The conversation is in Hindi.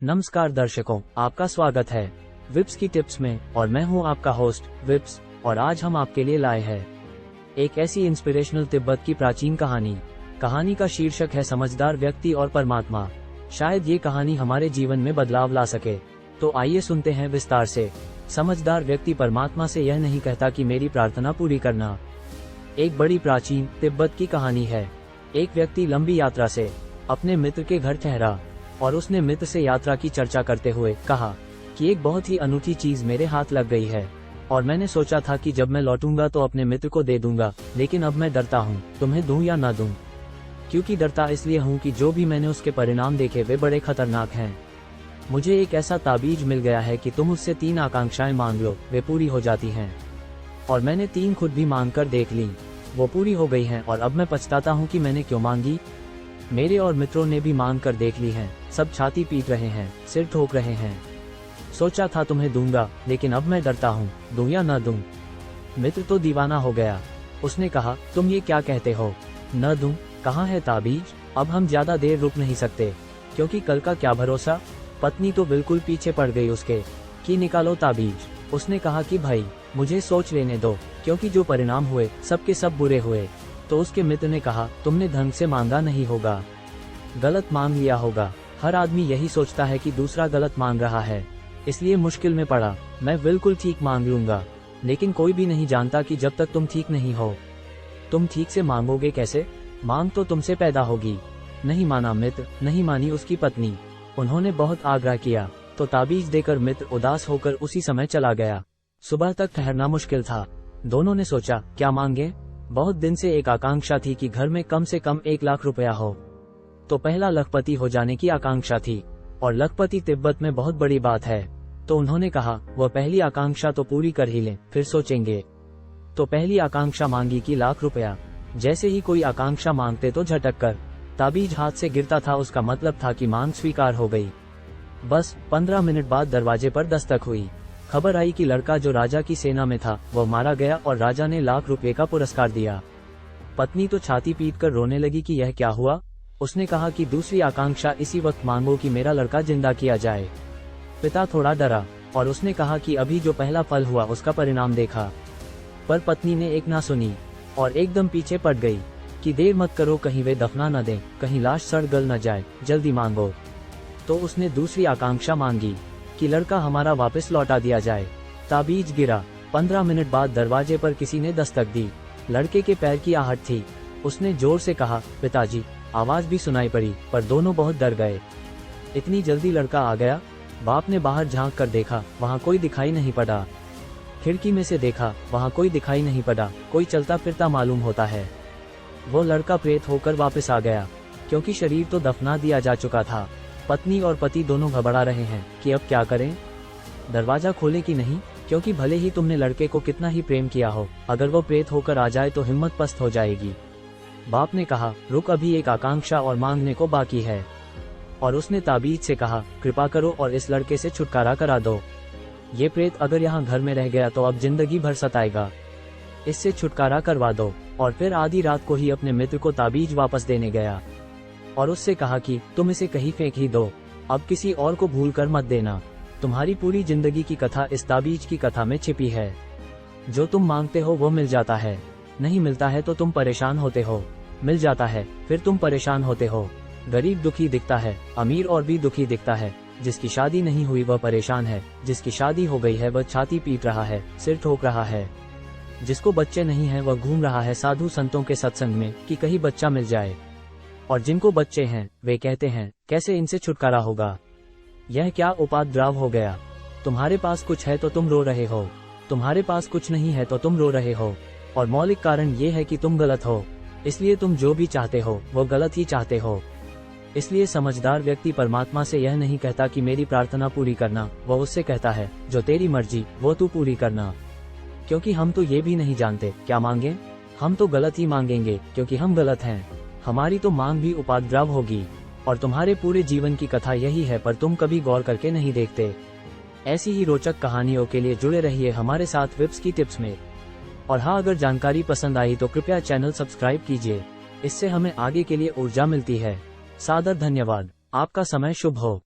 नमस्कार दर्शकों, आपका स्वागत है विप्स की टिप्स में और मैं हूं आपका होस्ट विप्स। और आज हम आपके लिए लाए हैं एक ऐसी इंस्पिरेशनल तिब्बत की प्राचीन कहानी का शीर्षक है समझदार व्यक्ति और परमात्मा। शायद ये कहानी हमारे जीवन में बदलाव ला सके। तो आइए सुनते हैं विस्तार से। समझदार व्यक्ति परमात्मा से यह नहीं कहता कि मेरी प्रार्थना पूरी करना। एक बड़ी प्राचीन तिब्बत की कहानी है। एक व्यक्ति लंबी यात्रा से अपने मित्र के घर ठहरा और उसने मित्र से यात्रा की चर्चा करते हुए कहा कि एक बहुत ही अनूठी चीज मेरे हाथ लग गई है और मैंने सोचा था कि जब मैं लौटूंगा तो अपने मित्र को दे दूंगा, लेकिन अब मैं डरता हूँ तुम्हें दूं या ना दूं। क्योंकि डरता इसलिए हूँ कि जो भी मैंने उसके परिणाम देखे वे बड़े खतरनाक हैं। मुझे एक ऐसा ताबीज मिल गया है कि तुम उससे 3 आकांक्षाएं मांग लो, वे पूरी हो जाती हैं। और मैंने 3 खुद भी मांग कर देख ली, वो पूरी हो गई हैं और अब मैं पछताता हूँ कि मैंने क्यों मांगी। मेरे और मित्रों ने भी मांग कर देख ली हैं। सब छाती पीट रहे हैं, सिर ठोक रहे हैं। सोचा था तुम्हें दूंगा, लेकिन अब मैं डरता हूँ दूं या न दूं। मित्र तो दीवाना हो गया। उसने कहा, तुम ये क्या कहते हो, न दूं? कहाँ है ताबीज? अब हम ज्यादा देर रुक नहीं सकते, क्योंकि कल का क्या भरोसा। पत्नी तो बिल्कुल पीछे पड़ गई उसके कि निकालो ताबीज। उसने कहा कि भाई मुझे सोच लेने दो, क्योंकि जो परिणाम हुए सबके सब बुरे हुए। तो उसके मित्र ने कहा, तुमने ढंग से मांगा नहीं होगा, गलत मांग लिया होगा। हर आदमी यही सोचता है कि दूसरा गलत मांग रहा है, इसलिए मुश्किल में पड़ा। मैं बिल्कुल ठीक मांग लूंगा, लेकिन कोई भी नहीं जानता कि जब तक तुम ठीक नहीं हो तुम ठीक से मांगोगे कैसे। मांग तो तुमसे पैदा होगी। नहीं माना मित्र, नहीं मानी उसकी पत्नी। उन्होंने बहुत आग्रह किया तो ताबीज देकर मित्र उदास होकर उसी समय चला गया। सुबह तक ठहरना मुश्किल था। दोनों ने सोचा क्या मांगे। बहुत दिन से एक आकांक्षा थी कि घर में कम से कम 1 लाख रुपया हो। तो पहला लखपति हो जाने की आकांक्षा थी, और लखपति तिब्बत में बहुत बड़ी बात है। तो उन्होंने कहा वह पहली आकांक्षा तो पूरी कर ही लें, फिर सोचेंगे। तो पहली आकांक्षा मांगी कि 1 लाख रुपया। जैसे ही कोई आकांक्षा मांगते तो झटक कर ताबीज हाथ से गिरता था, उसका मतलब था कि मांग स्वीकार हो गई। बस 15 मिनट बाद दरवाजे पर दस्तक हुई। खबर आई कि लड़का जो राजा की सेना में था वह मारा गया और राजा ने 1 लाख रुपए का पुरस्कार दिया। पत्नी तो छाती पीटकर रोने लगी कि यह क्या हुआ। उसने कहा कि दूसरी आकांक्षा इसी वक्त मांगो कि मेरा लड़का जिंदा किया जाए। पिता थोड़ा डरा और उसने कहा कि अभी जो पहला फल हुआ उसका परिणाम देखा। पर पत्नी ने एक ना सुनी और एकदम पीछे पड़ गई कि देर मत करो, कहीं वे दफना न दें, कहीं लाश सड़ गल न जाए, जल्दी मांगो। तो उसने दूसरी आकांक्षा मांगी कि लड़का हमारा वापस लौटा दिया जाए। ताबीज गिरा। 15 मिनट बाद दरवाजे पर किसी ने दस्तक दी। लड़के के पैर की आहट थी। उसने जोर से कहा, पिताजी। आवाज भी सुनाई पड़ी, पर दोनों बहुत डर गए। इतनी जल्दी लड़का आ गया। बाप ने बाहर झांक कर देखा, वहाँ कोई दिखाई नहीं पड़ा। खिड़की में से देखा, वहाँ कोई दिखाई नहीं पड़ा। कोई चलता फिरता मालूम होता है। वो लड़का प्रेत होकर वापस आ गया, क्योंकि शरीर तो दफना दिया जा चुका था। पत्नी और पति दोनों घबरा रहे हैं कि अब क्या करें। दरवाजा खोले कि नहीं, क्योंकि भले ही तुमने लड़के को कितना ही प्रेम किया हो, अगर वो प्रेत होकर आ जाए तो हिम्मत पस्त हो जाएगी। बाप ने कहा, रुक, अभी एक आकांक्षा और मांगने को बाकी है। और उसने ताबीज से कहा, कृपा करो और इस लड़के से छुटकारा करा दो। ये प्रेत अगर यहाँ घर में रह गया तो अब जिंदगी भर सताएगा। इससे छुटकारा करवा दो। और फिर आधी रात को ही अपने मित्र को ताबीज वापस देने गया और उससे कहा कि तुम इसे कहीं फेंक ही दो, अब किसी और को भूल कर मत देना। तुम्हारी पूरी जिंदगी की कथा इस ताबीज की कथा में छिपी है। जो तुम मांगते हो वो मिल जाता है, नहीं मिलता है तो तुम परेशान होते हो, मिल जाता है फिर तुम परेशान होते हो। गरीब दुखी दिखता है, अमीर और भी दुखी दिखता है। जिसकी शादी नहीं हुई वह परेशान है, जिसकी शादी हो गई है वह छाती पीट रहा है, सिर ठोक रहा है। जिसको बच्चे नहीं है वह घूम रहा है साधु संतों के सत्संग में कि कहीं बच्चा मिल जाए। और जिनको बच्चे हैं वे कहते हैं कैसे इनसे छुटकारा होगा, यह क्या उपद्रव हो गया। तुम्हारे पास कुछ है तो तुम रो रहे हो, तुम्हारे पास कुछ नहीं है तो तुम रो रहे हो। और मौलिक कारण ये है कि तुम गलत हो, इसलिए तुम जो भी चाहते हो वो गलत ही चाहते हो। इसलिए समझदार व्यक्ति परमात्मा से यह नहीं कहता कि मेरी प्रार्थना पूरी करना, वह उससे कहता है जो तेरी मर्जी वो तू पूरी करना। क्योंकि हम तो ये भी नहीं जानते क्या मांगे। हम तो गलत ही मांगेंगे क्योंकि हम गलत हैं। हमारी तो मांग भी उपद्रव होगी। और तुम्हारे पूरे जीवन की कथा यही है, पर तुम कभी गौर करके नहीं देखते। ऐसी ही रोचक कहानियों के लिए जुड़े रहिए हमारे साथ विप्स की टिप्स में। और हाँ, अगर जानकारी पसंद आई तो कृपया चैनल सब्सक्राइब कीजिए, इससे हमें आगे के लिए ऊर्जा मिलती है। सादर धन्यवाद। आपका समय शुभ हो।